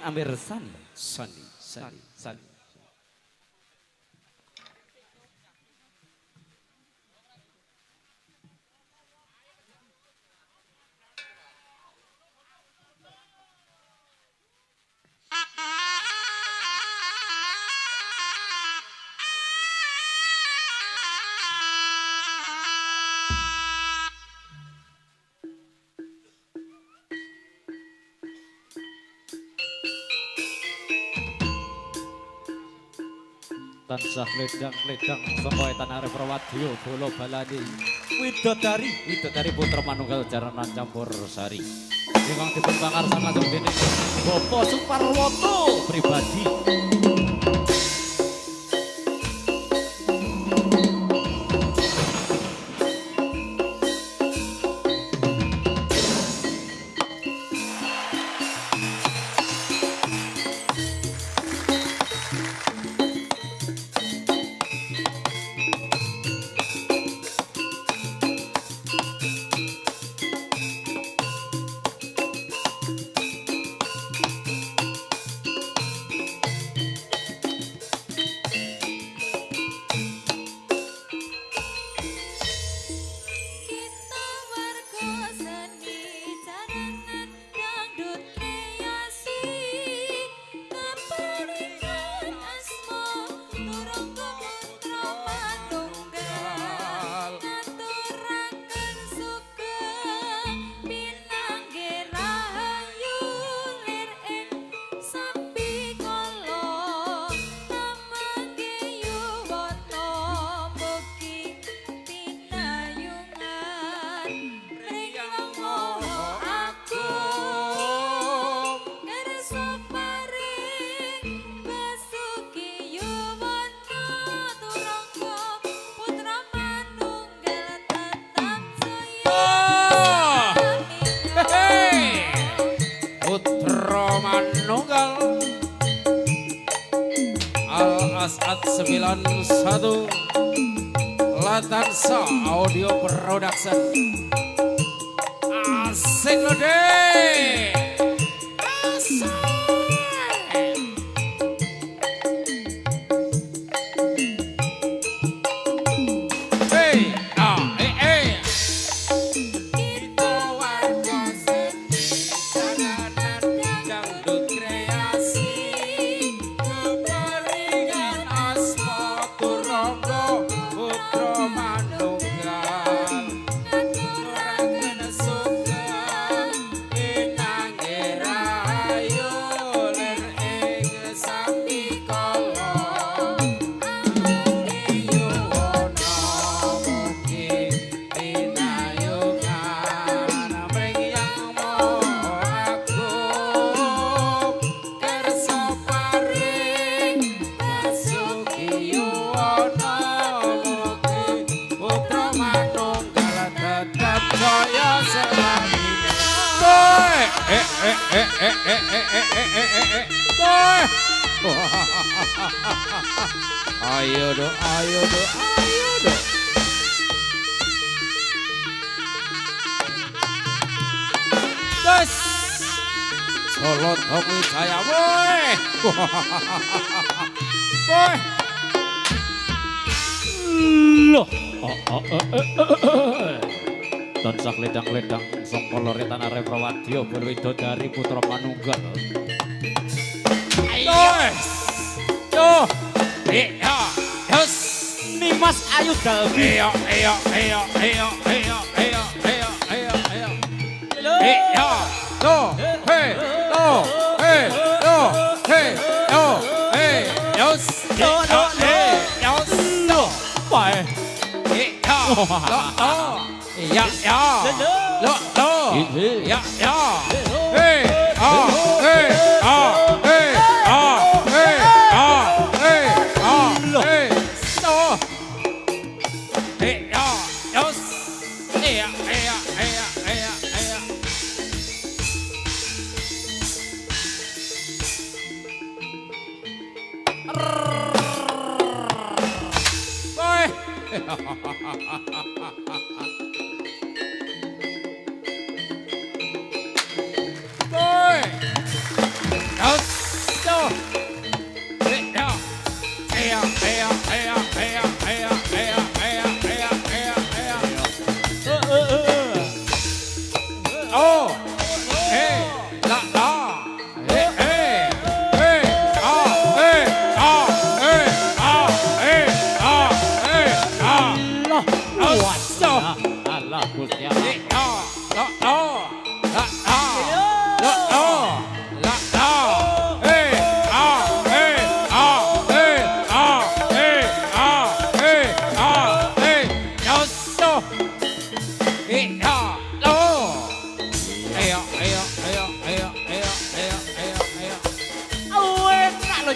Amir San. Sani. Tansah ledang-ledang saka tanare Prawadya bola balani widodari putra manunggal jaranan campur sari ingkang dipun pangarsan langsung dening Bapak Suparwoto pribadi. As'ad 91 Latansa Audio Production. Asik lo deh. Asik. Hey, hey. Kita warga seni jalanan dangdut kreasi. Putra manunggal aturaken sugeng pinanggih rahayu lir ing sambikala yuwana mugi pinayungan mriyang moho agung kersa paring pasuki yuwana Jaya selamine. Boy. Boy. Ayo do. Des. Solo Tomi Jaya boy. Boy. Loh. Tansah ledang-ledang saka lore tanare Prawadya Widodari putra manunggal. Ayo. Yo. Yes. Nimas Ayu Dalmi. Ayo. Boy! Yes!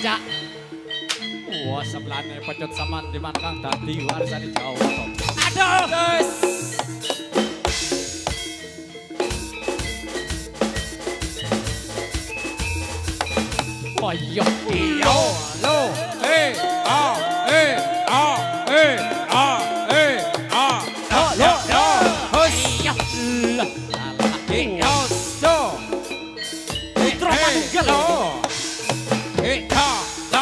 Cak. Wah, sebelahnya pecut saman di kang dadi warisane Jawa to. Aduh. Yes. Wah, iya. Iyo, lo, ah, ah, lo, hus, Iya. Lah, lah. iyo, so, Putra manunggal. lo, la,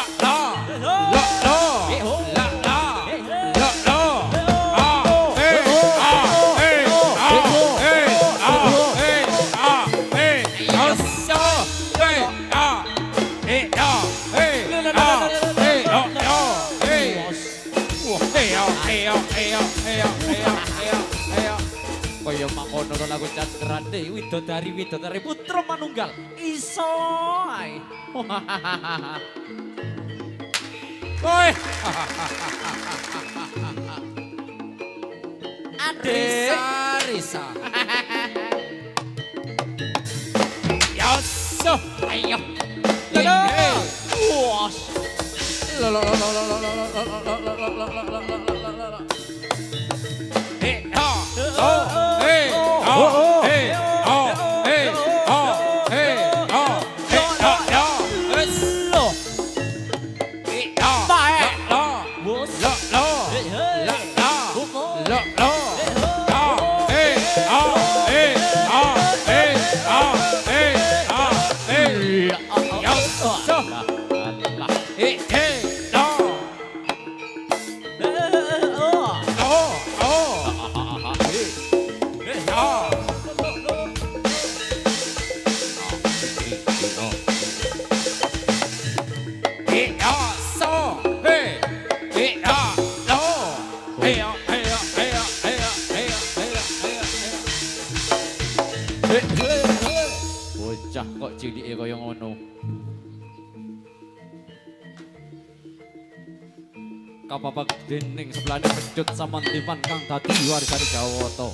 Kaya mangkono to lagu Candrane widodari putra manunggal iso ae. Woi, Adik. Risa. Ya, so, Ayo. Wah. Bocah kok cilike kaya ngono. Kapapak dening sebelahne pecut samantiman kang dadi warisane Jawata.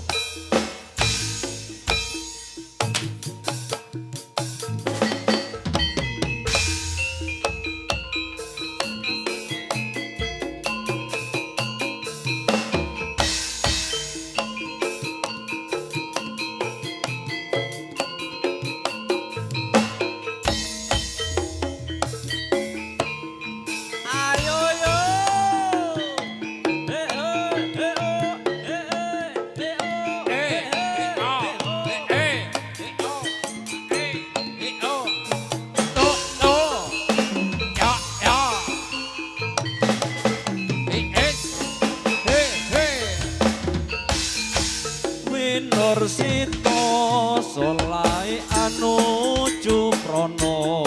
Sito solai anuju prono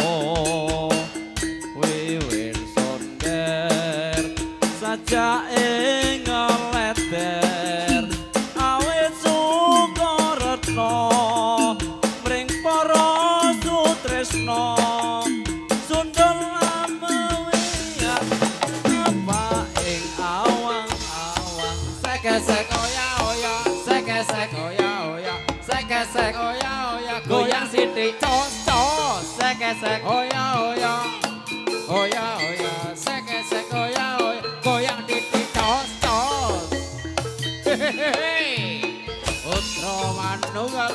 wiwin sonder saja ing ngeleder awit sukaretna mring para sutresna sundul amewiat apa ing awang-awang sek-sek oya-oya sek-sek oya-oya sek-sek oya-oya goyang sithik cos-cos sek-sek oya-oya oya-oya sek-sek oya-oya goyang titik cos-cos putra manunggal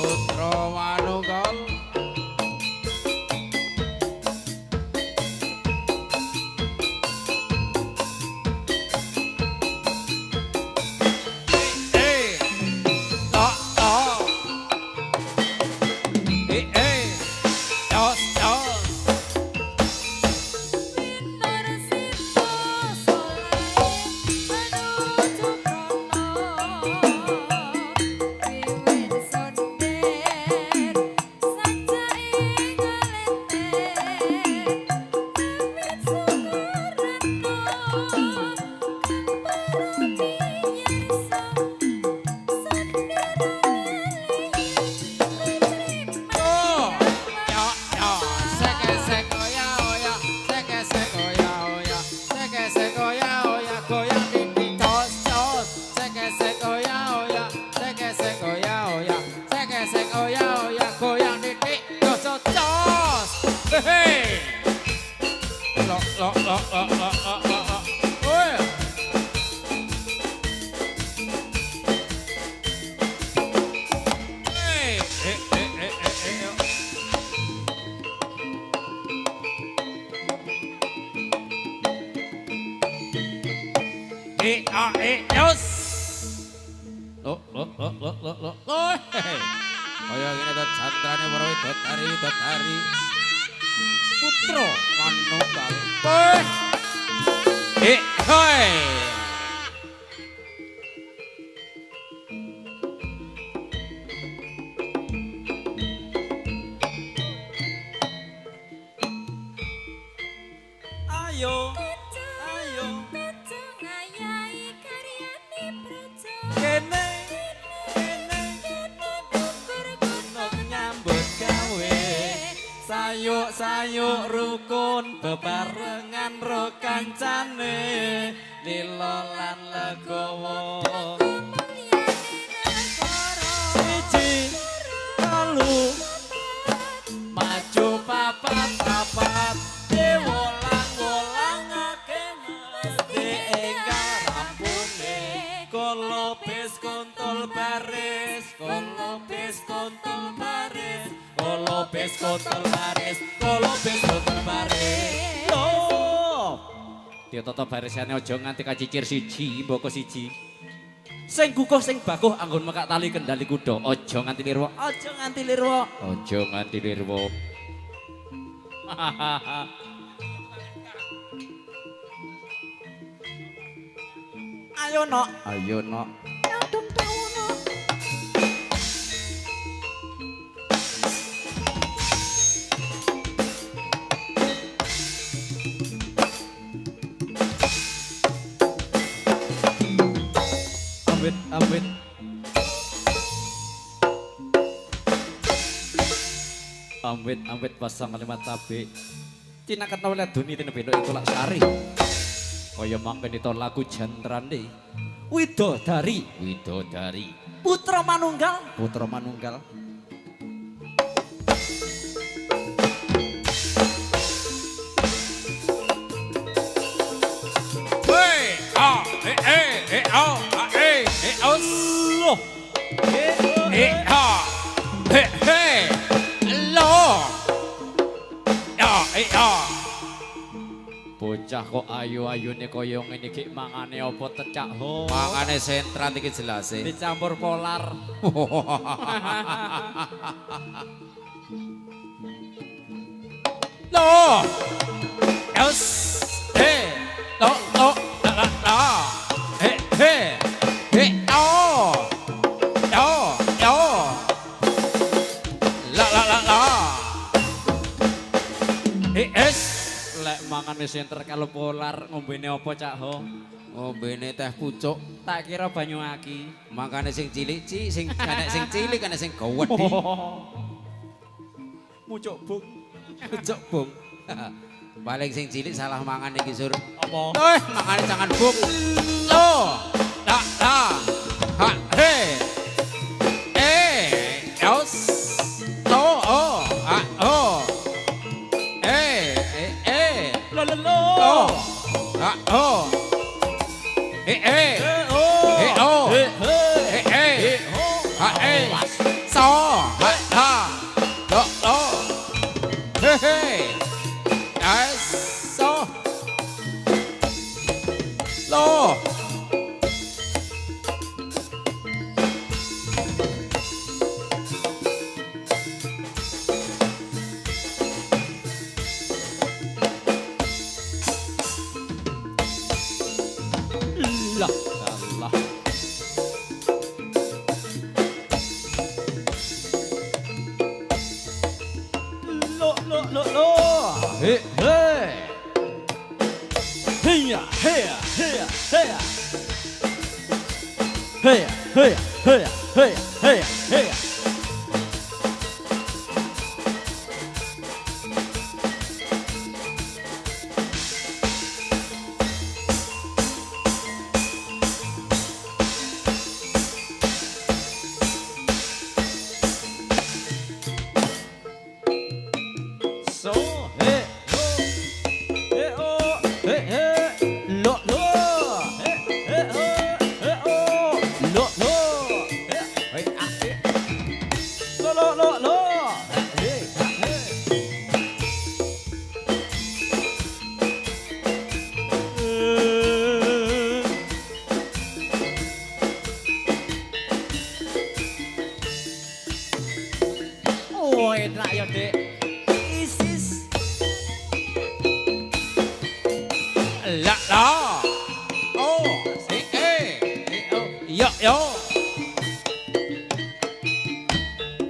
Putra Manunggal. Kaya ngene to jantrane para widodari Putra Manunggal. Hoi. Ayo, ayo, kene, nyambut gawe, sayuk rukun bebarengan ro kancane, lilo lan legowo. Siji, telu, maju papat, wolang-wolangake mesti enggal rampune. Kolopis kontol baris, kolopis kontol baris, kolopis kontol baris, kolopis kontol baris. Loh, dia toto barisane aja nganti kacicir siji, mboko siji. Sing guguh sing bakuh anggon mekak tali kendali kuda. Aja nganti lirwa, aja nganti lirwa, aja nganti lirwa. Ayo nok, ayo nok. Ambit. Ambit pasang kalimat tabe. Cina ketau lihat dunia ini beda itu lak sari. Kaya mangken itu lagu jantrane. Widodari. Putra Manunggal. Bocah kok ayu-ayune kaya ngene iki mangane apa tecak ho? Mangane sentrat iki jelas e. Dicampur polar. Loh. Yes. La. Lek mangane senter kalau polar ngombene apa cak ho? Ngombene teh pucuk. Tak kira banyu aki. Makane sing cilik sing enek sing cilik enek sing gawedhi. Mucuk bung. Pucuk bung. Paling sing cilik salah mangan iki sur. Apa? Mangane jangan bung. Loh. La. Ha he. Yos. Lo. Oh. Lo. So. lo. He he. Heya heya heya heya. Heya heya heya heya heya heya. So he ho he oh he he lo lo he ho he oh lo lo he he ah he lo he he oh enak ya dek isis La la. Oh, oh, yo yo.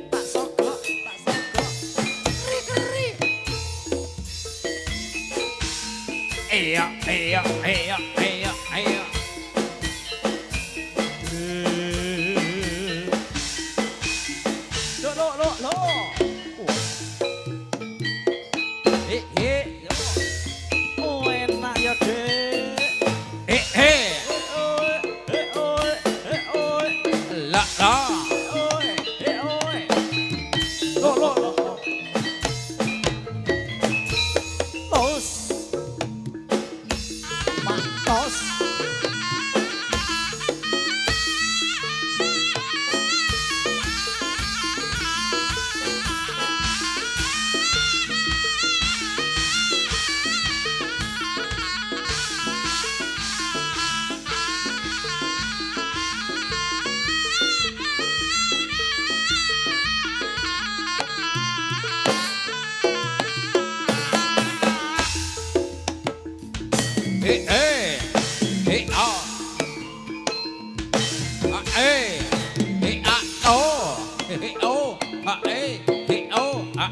tak sogok keri Iya, iya, iya, iya, iya. lo he oh enak ya dek oh La la. lo tos mantos Ah. Ah, oh. Oh, ah, oh, ah,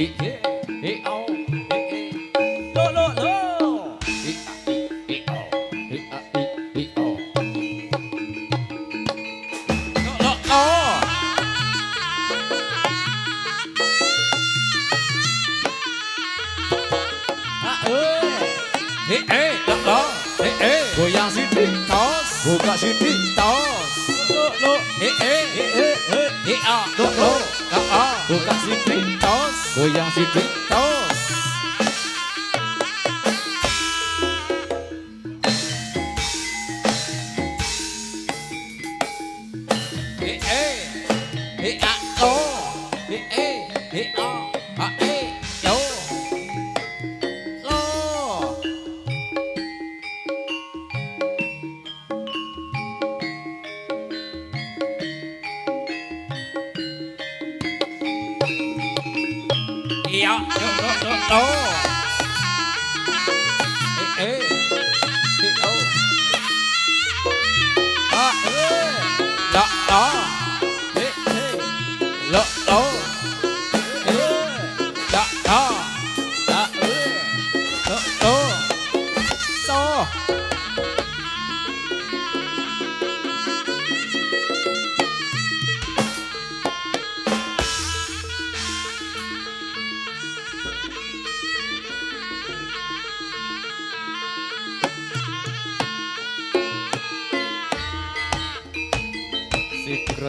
hi hi au hi lo lo lo hi hi au hi hi au lo lo oh lo lo goyang sidik tos buka sidik tos lo lo lo lo buka sidik tos goyang sidik tos iya lo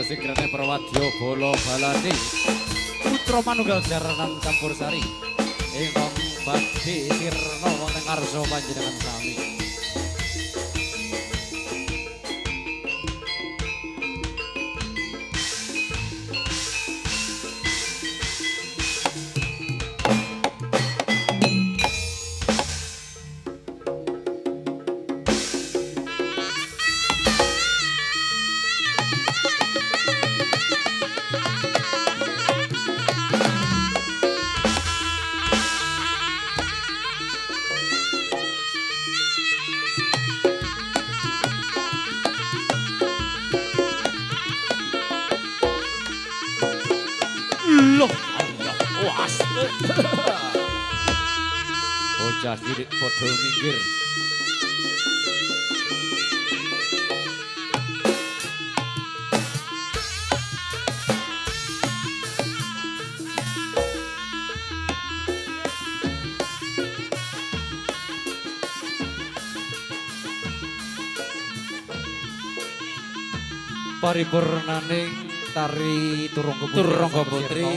Sigrane Prawadya Bala Balani putra manunggal jaranan Campursari ingkang badhe sirna wonten ngarsa panjenengan sami. Loh, Allah, was. Bocah cilik padha minggir. Paripurnaning tari Turungga Putri. Turungga Putri.